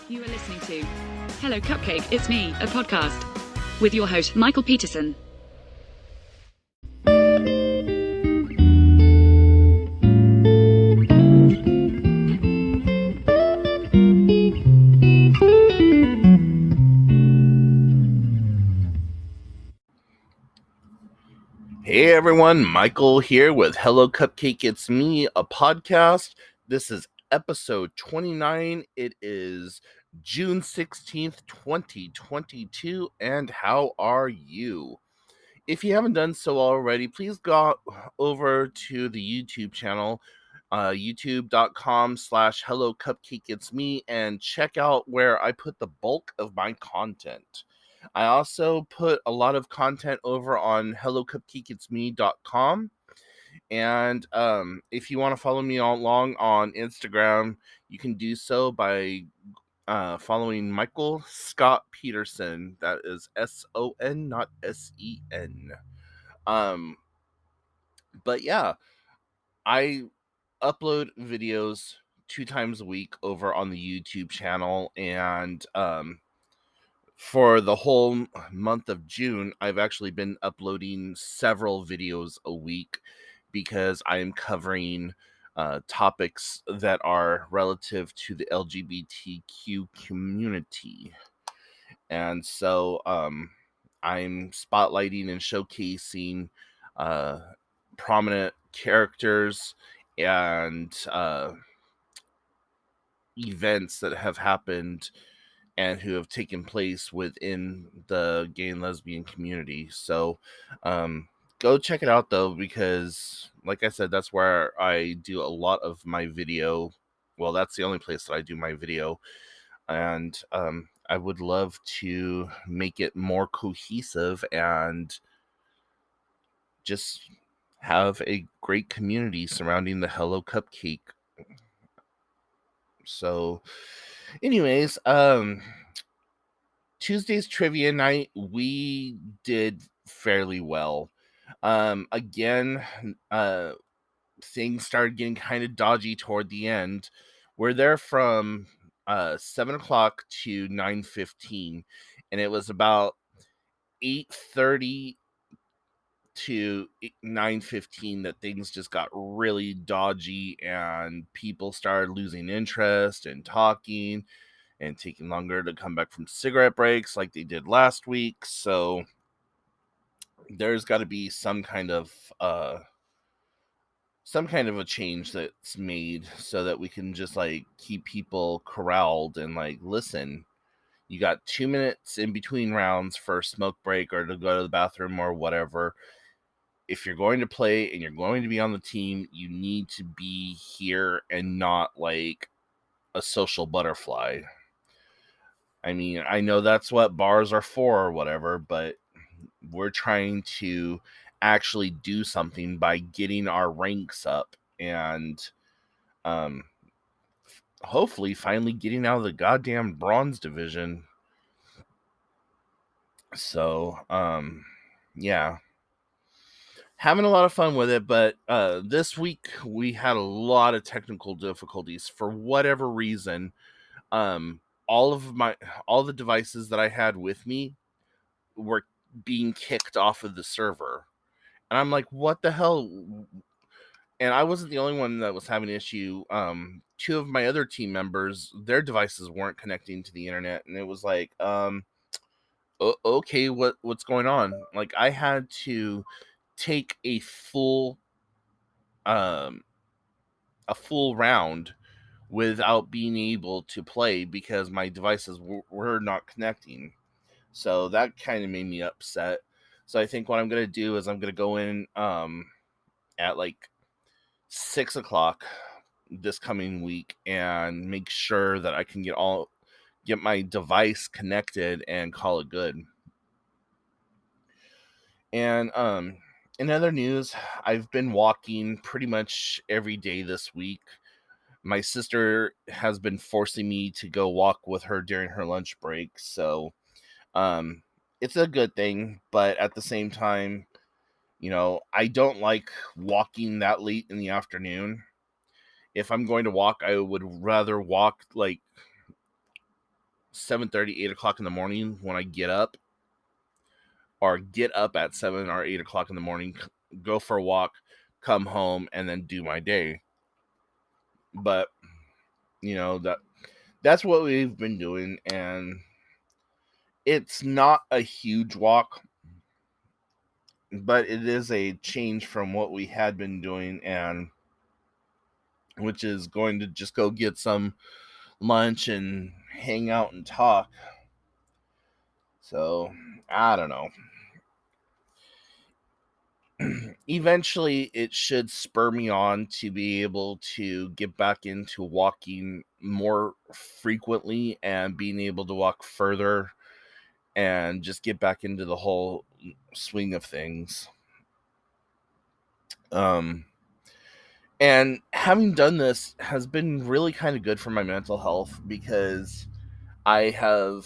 You are listening to Hello Cupcake, It's Me, a podcast with your host, Michael Peterson. Hey everyone, Michael here with Hello Cupcake, It's Me, a podcast. This is episode 29. It is June 16th, 2022, and how are you? If you haven't done so already, please go over to the YouTube channel, youtube.com/Hello Cupcake It's Me, and check out where I put the bulk of my content. I also put a lot of content over on hellocupcakeitsme.com. And if you want to follow me along on Instagram, you can do so by following Michael Scott Peterson. That is SON, not SEN. But yeah, I upload videos 2 times a week over on the YouTube channel, and for the whole month of June, I've actually been uploading several videos a week because I am covering topics that are relative to the LGBTQ community. And so I'm spotlighting and showcasing prominent characters and events that have happened and who have taken place within the gay and lesbian community. So go check it out though, because like I said, that's where I do a lot of my video. Well, that's the only place that I do my video. And I would love to make it more cohesive and just have a great community surrounding the Hello Cupcake. So anyways, Tuesday's trivia night, we did fairly well. Again, things started getting kind of dodgy toward the end. We're there from 7 o'clock to 9:15, and it was about 8:30 to 9:15 that things just got really dodgy, and people started losing interest and talking and taking longer to come back from cigarette breaks like they did last week. So there's got to be some kind of a change that's made so that we can just like keep people corralled and like, listen, you got 2 minutes in between rounds for a smoke break or to go to the bathroom or whatever. If you're going to play and you're going to be on the team, you need to be here and not like a social butterfly. I mean, I know that's what bars are for or whatever, but we're trying to actually do something by getting our ranks up and hopefully finally getting out of the goddamn bronze division. So, yeah. Having a lot of fun with it, but this week we had a lot of technical difficulties for whatever reason. All the devices that I had with me were being kicked off of the server. And I'm like, what the hell? And I wasn't the only one that was having an issue. 2 of my other team members, their devices weren't connecting to the internet, and it was like, okay, what's going on? Like, I had to take a full round without being able to play because my devices were not connecting. So that kind of made me upset. So I think what I'm going to do is I'm going to go in at like 6 o'clock this coming week and make sure that I can get my device connected and call it good. And in other news, I've been walking pretty much every day this week. My sister has been forcing me to go walk with her during her lunch break, so it's a good thing, but at the same time, you know, I don't like walking that late in the afternoon. If I'm going to walk, I would rather walk like 7:30, 8 o'clock in the morning when I get up, or get up at 7 or 8 o'clock in the morning, go for a walk, come home, and then do my day. But that's what we've been doing, and it's not a huge walk, but it is a change from what we had been doing, and which is going to just go get some lunch and hang out and talk. So, I don't know. Eventually, it should spur me on to be able to get back into walking more frequently and being able to walk further and just get back into the whole swing of things. Um, and having done this has been really kind of good for my mental health, because I have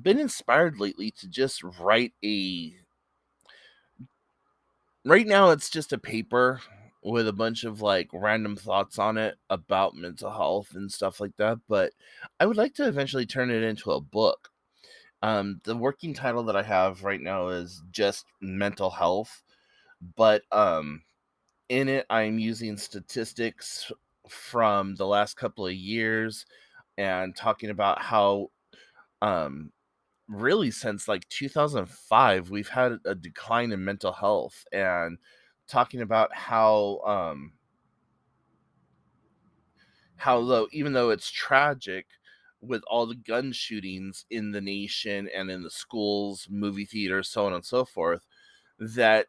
been inspired lately to just write a. Right now, it's just a paper with a bunch of like random thoughts on it about mental health and stuff like that. But I would like to eventually turn it into a book. The working title that I have right now is just mental health, but in it, I'm using statistics from the last couple of years and talking about how um really since like 2005 we've had a decline in mental health, and talking about how though, even though it's tragic with all the gun shootings in the nation and in the schools, movie theaters, so on and so forth, that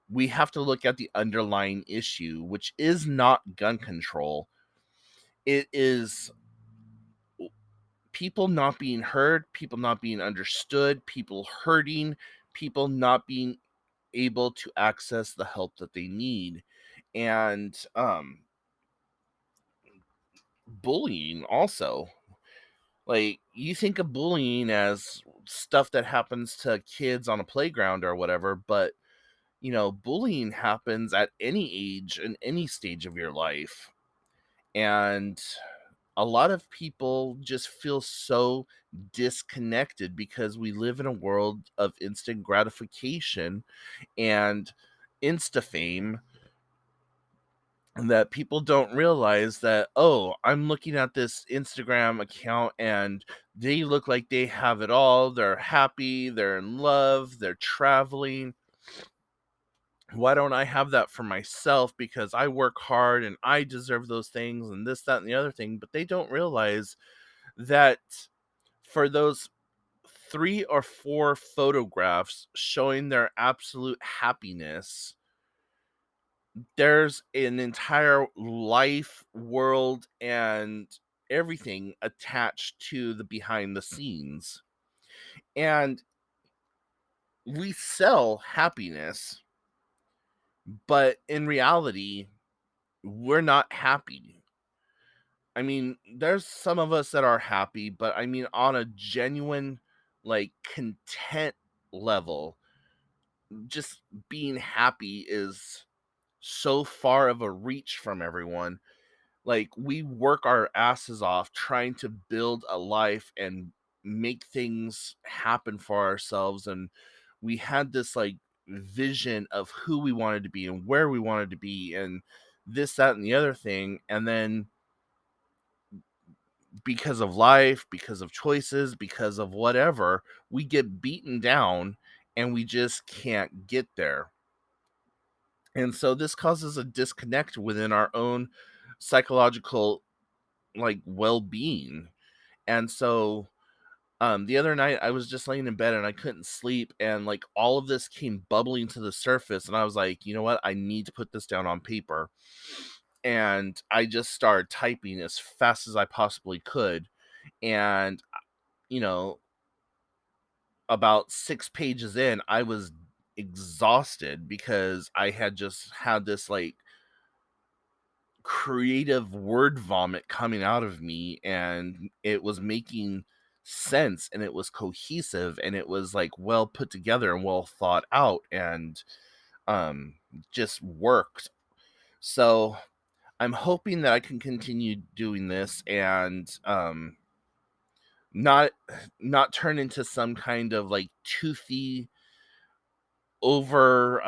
we have to look at the underlying issue, which is not gun control. It is people not being heard, people not being understood, people hurting, people not being able to access the help that they need. And bullying also. Like, you think of bullying as stuff that happens to kids on a playground or whatever, but bullying happens at any age and any stage of your life. And a lot of people just feel so disconnected because we live in a world of instant gratification and insta fame, that people don't realize that, oh, I'm looking at this Instagram account and they look like they have it all. They're happy, they're in love, they're traveling. Why don't I have that for myself? Because I work hard and I deserve those things and this, that, and the other thing. But they don't realize that for those 3 or 4 photographs showing their absolute happiness, there's an entire life, world, and everything attached to the behind the scenes. And we sell happiness, but in reality, we're not happy. I mean, there's some of us that are happy, but I mean, on a genuine, like, content level, just being happy is so far of a reach from everyone. Like, we work our asses off trying to build a life and make things happen for ourselves, and we had this like vision of who we wanted to be and where we wanted to be and this, that, and the other thing. And then because of life, because of choices, because of whatever, we get beaten down and we just can't get there. And so this causes a disconnect within our own psychological like well-being. And so the other night I was just laying in bed and I couldn't sleep, and like all of this came bubbling to the surface, and I was like, you know what? I need to put this down on paper. And I just started typing as fast as I possibly could. And you know, about 6 pages in, I was exhausted because I had just had this like creative word vomit coming out of me, and it was making sense and it was cohesive and it was like well put together and well thought out, and um just worked. So I'm hoping that I can continue doing this and not not turn into some kind of like toothy over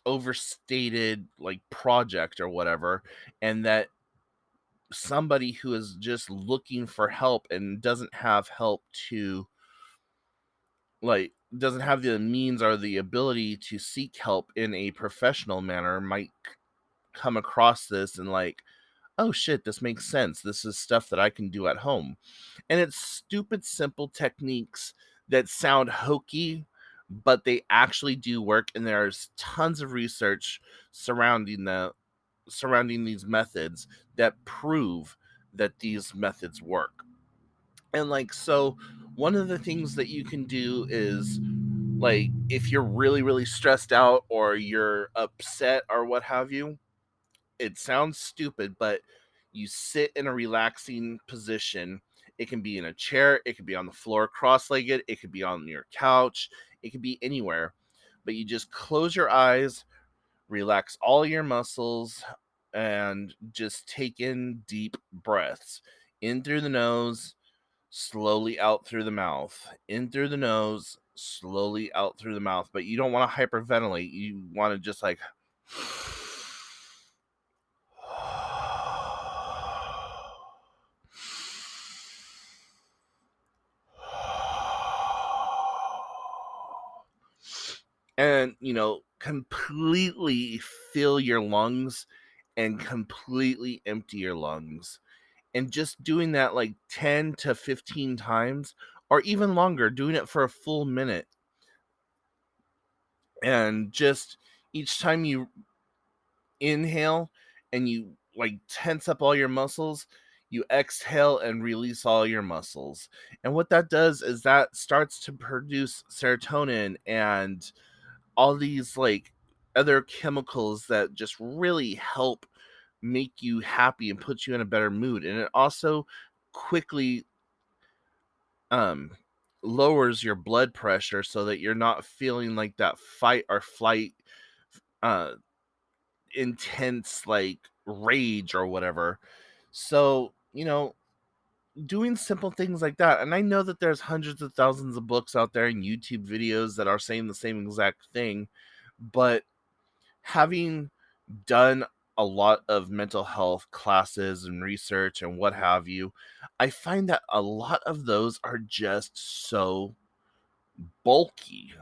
overstated like project or whatever, and that somebody who is just looking for help and doesn't have help to like doesn't have the means or the ability to seek help in a professional manner might come across this and like, oh shit, this makes sense, this is stuff that I can do at home. And it's stupid simple techniques that sound hokey, but they actually do work, and there's tons of research surrounding these methods that prove that these methods work. And like, so one of the things that you can do is like, if you're really really stressed out or you're upset or what have you, it sounds stupid, but you sit in a relaxing position. It can be in a chair, it could be on the floor cross-legged, it could be on your couch, it could be anywhere. But you just close your eyes, relax all your muscles, and just take in deep breaths. In through the nose, slowly out through the mouth. In through the nose, slowly out through the mouth. But you don't want to hyperventilate. You want to just like and completely fill your lungs and completely empty your lungs, and just doing that like 10 to 15 times or even longer, doing it for a full minute, and just each time you inhale and you like tense up all your muscles, you exhale and release all your muscles. And what that does is that starts to produce serotonin and all these like other chemicals that just really help make you happy and put you in a better mood. And it also quickly um lowers your blood pressure so that you're not feeling like that fight or flight uh intense like rage or whatever. So, doing simple things like that. And I know that there's hundreds of thousands of books out there and YouTube videos that are saying the same exact thing, but having done a lot of mental health classes and research and what have you, I find that a lot of those are just so bulky.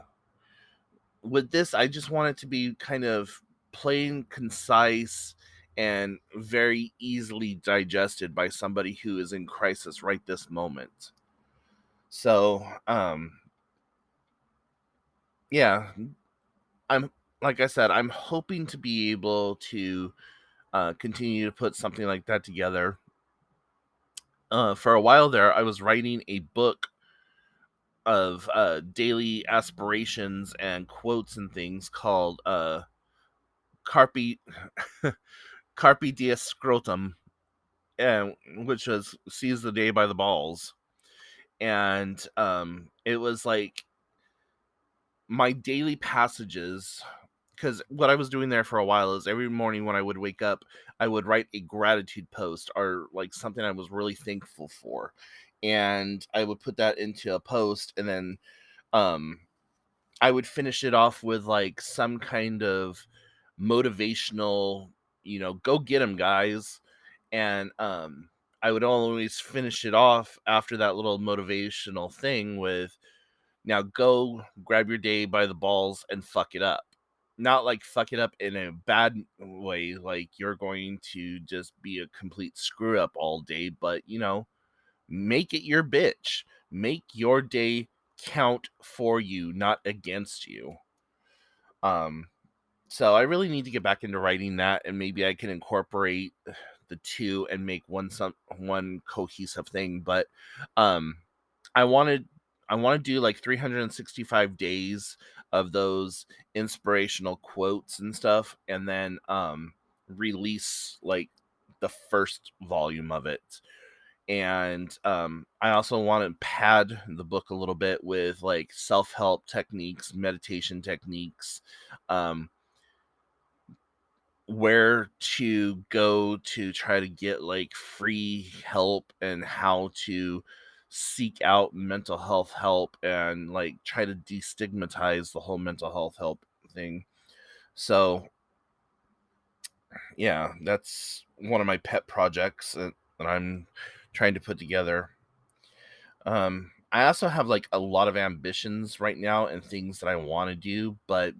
With this, I just want it to be kind of plain, concise, and very easily digested by somebody who is in crisis right this moment. So, yeah, I'm like I said, I'm hoping to be able to continue to put something like that together. For a while there, I was writing a book of daily aspirations and quotes and things called Carpe Carpe Diem Scrotum, and which was seize the day by the balls. And it was like my daily passages, because what I was doing there for a while is every morning when I would wake up, I would write a gratitude post or like something I was really thankful for. And I would put that into a post, and then um I would finish it off with like some kind of motivational, go get them guys. And I would always finish it off after that little motivational thing with, now go grab your day by the balls and fuck it up. Not like fuck it up in a bad way, like you're going to just be a complete screw up all day, but make it your bitch. Make your day count for you, not against you. Um, so I really need to get back into writing that, and maybe I can incorporate the two and make one cohesive thing. But um, I wanted I want to do like 365 days of those inspirational quotes and stuff, and then release like the first volume of it. And I also want to pad the book a little bit with like self-help techniques, meditation techniques, um, where to go to try to get like free help, and how to seek out mental health help and like try to destigmatize the whole mental health help thing. So yeah, that's one of my pet projects that I'm trying to put together. I also have like a lot of ambitions right now and things that I want to do, but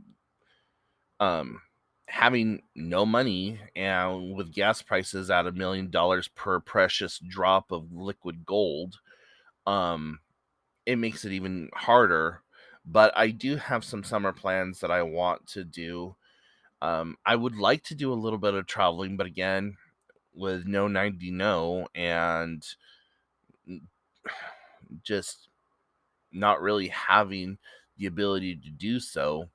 um, having no money and with gas prices at $1 million per precious drop of liquid gold, um, it makes it even harder. But I do have some summer plans that I want to do. I would like to do a little bit of traveling, but again, with no 90 no and just not really having the ability to do so,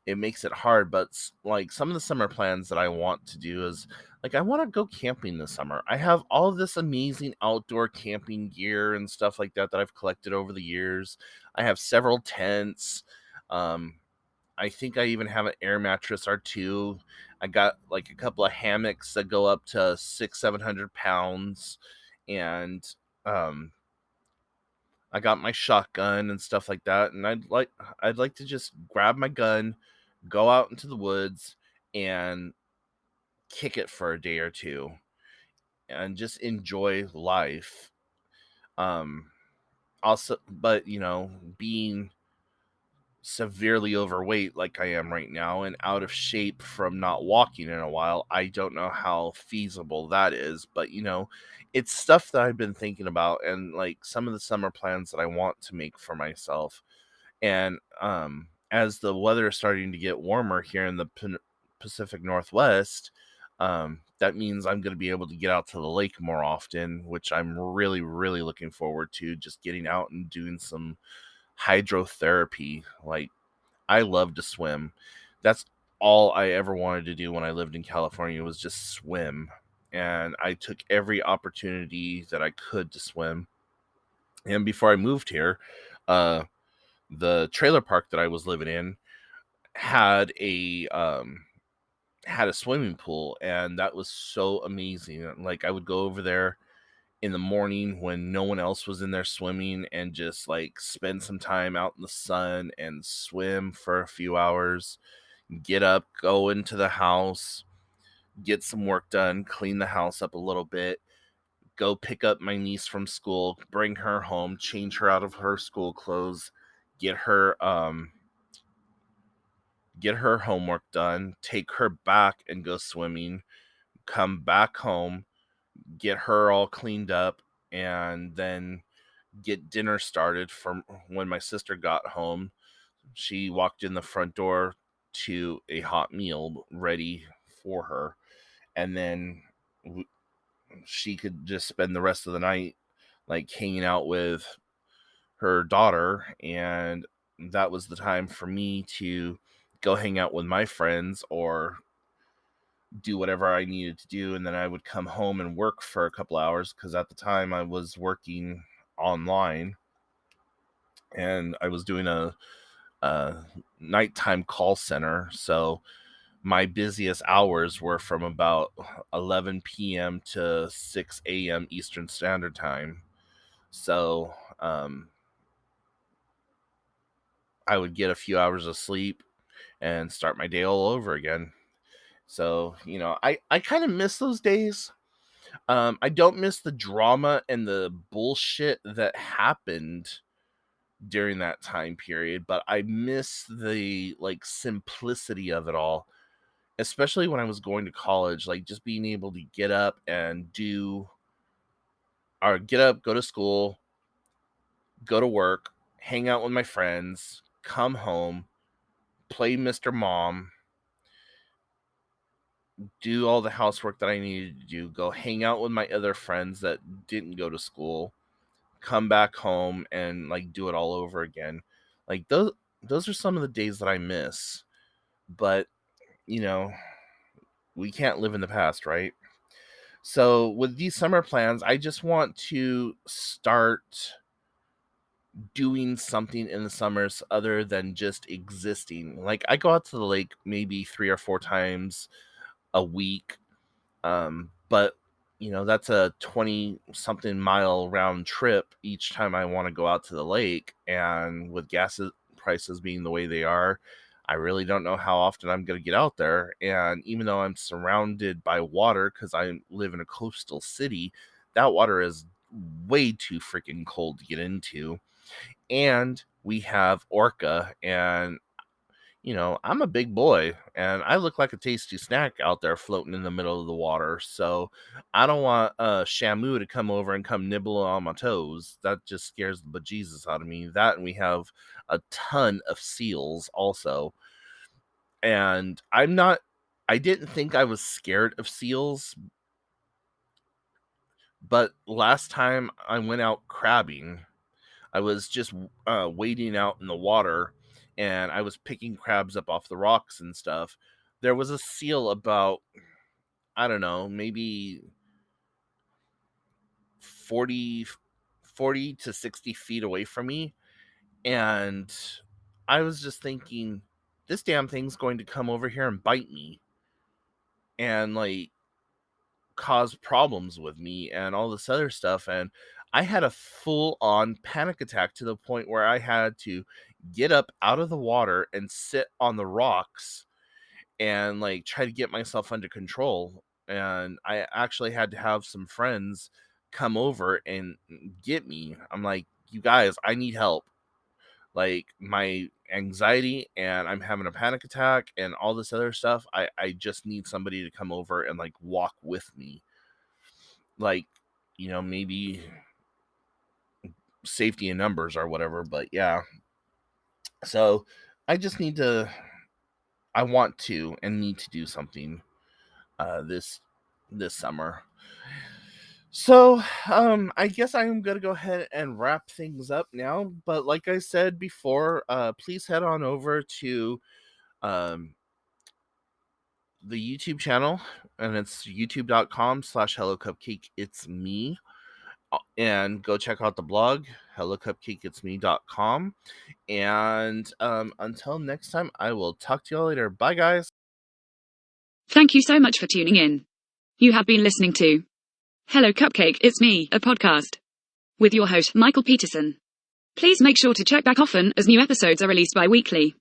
it makes it hard. But like some of the summer plans that I want to do is like I want to go camping this summer. I have all of this amazing outdoor camping gear and stuff like that that I've collected over the years. I have several tents. Um, I think I even have an air mattress or two. I got like a couple of hammocks that go up to 600-700 pounds, and um, I got my shotgun and stuff like that. And I'd like to just grab my gun, go out into the woods, and kick it for a day or two, and just enjoy life. Um, Also, but being severely overweight like I am right now and out of shape from not walking in a while, I don't know how feasible that is, but it's stuff that I've been thinking about and like some of the summer plans that I want to make for myself. And as the weather is starting to get warmer here in the Pacific Northwest, that means I'm going to be able to get out to the lake more often, which I'm really, really looking forward to. Just getting out and doing some hydrotherapy. Like, I love to swim. That's all I ever wanted to do when I lived in California was just swim. And I took every opportunity that I could to swim. And before I moved here, uh, the trailer park that I was living in had a swimming pool, and that was so amazing. Like I would go over there in the morning when no one else was in there swimming and just like spend some time out in the sun and swim for a few hours, get up, go into the house, get some work done, clean the house up a little bit, go pick up my niece from school, bring her home, change her out of her school clothes, get her get her homework done, take her back and go swimming, come back home, get her all cleaned up, and then get dinner started from when my sister got home. She walked in the front door to a hot meal ready for her, and then she could just spend the rest of the night like hanging out with her daughter. And that was the time for me to go hang out with my friends or do whatever I needed to do. And then I would come home and work for a couple hours because at the time I was working online and I was doing a nighttime call center. So my busiest hours were from about 11 p.m. to 6 a.m. Eastern Standard Time. So I would get a few hours of sleep and start my day all over again. So, I kind of miss those days. I don't miss the drama and the bullshit that happened during that time period, but I miss the like simplicity of it all, especially when I was going to college, like just being able to get up and get up, go to school, go to work, hang out with my friends, come home, play Mr. Mom, do all the housework that I needed to do, go hang out with my other friends that didn't go to school, come back home and like do it all over again. Like those are some of the days that I miss. But, you know, we can't live in the past, right? So with these summer plans, I just want to start doing something in the summers other than just existing. Like I go out to the lake maybe 3 or 4 times a week. But that's a 20 something mile round trip each time I want to go out to the lake. And with gas prices being the way they are, I really don't know how often I'm going to get out there. And even though I'm surrounded by water because I live in a coastal city, that water is way too freaking cold to get into. And we have Orca, and I'm a big boy and I look like a tasty snack out there floating in the middle of the water. So I don't want Shamu to come over and come nibble on my toes. That just scares the bejesus out of me. That, and we have a ton of seals also. And I didn't think I was scared of seals, but last time I went out crabbing, I was just wading out in the water and I was picking crabs up off the rocks and stuff. There was a seal about, I don't know, maybe 40, 40 to 60 feet away from me. And I was just thinking, this damn thing's going to come over here and bite me and like cause problems with me and all this other stuff. And I had a full on panic attack to the point where I had to get up out of the water and sit on the rocks and like try to get myself under control. And I actually had to have some friends come over and get me. I'm like, you guys, I need help. Like my anxiety and I'm having a panic attack and all this other stuff. I just need somebody to come over and like walk with me. Like, maybe safety in numbers or whatever, but yeah. So I just need to, I want to and need to do something this summer. So I guess I'm gonna go ahead and wrap things up now. But like I said before, please head on over to um the YouTube channel, and it's youtube.com/hello cupcake it's me. And go check out the blog, hellocupcakeitsme.com. And until next time, I will talk to y'all later. Bye, guys. Thank you so much for tuning in. You have been listening to Hello Cupcake, It's Me, a podcast with your host, Michael Peterson. Please make sure to check back often as new episodes are released bi-weekly.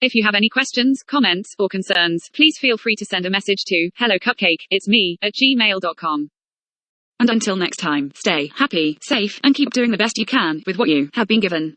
If you have any questions, comments, or concerns, please feel free to send a message to hellocupcakeitsme@gmail.com. And until next time, stay happy, safe, and keep doing the best you can with what you have been given.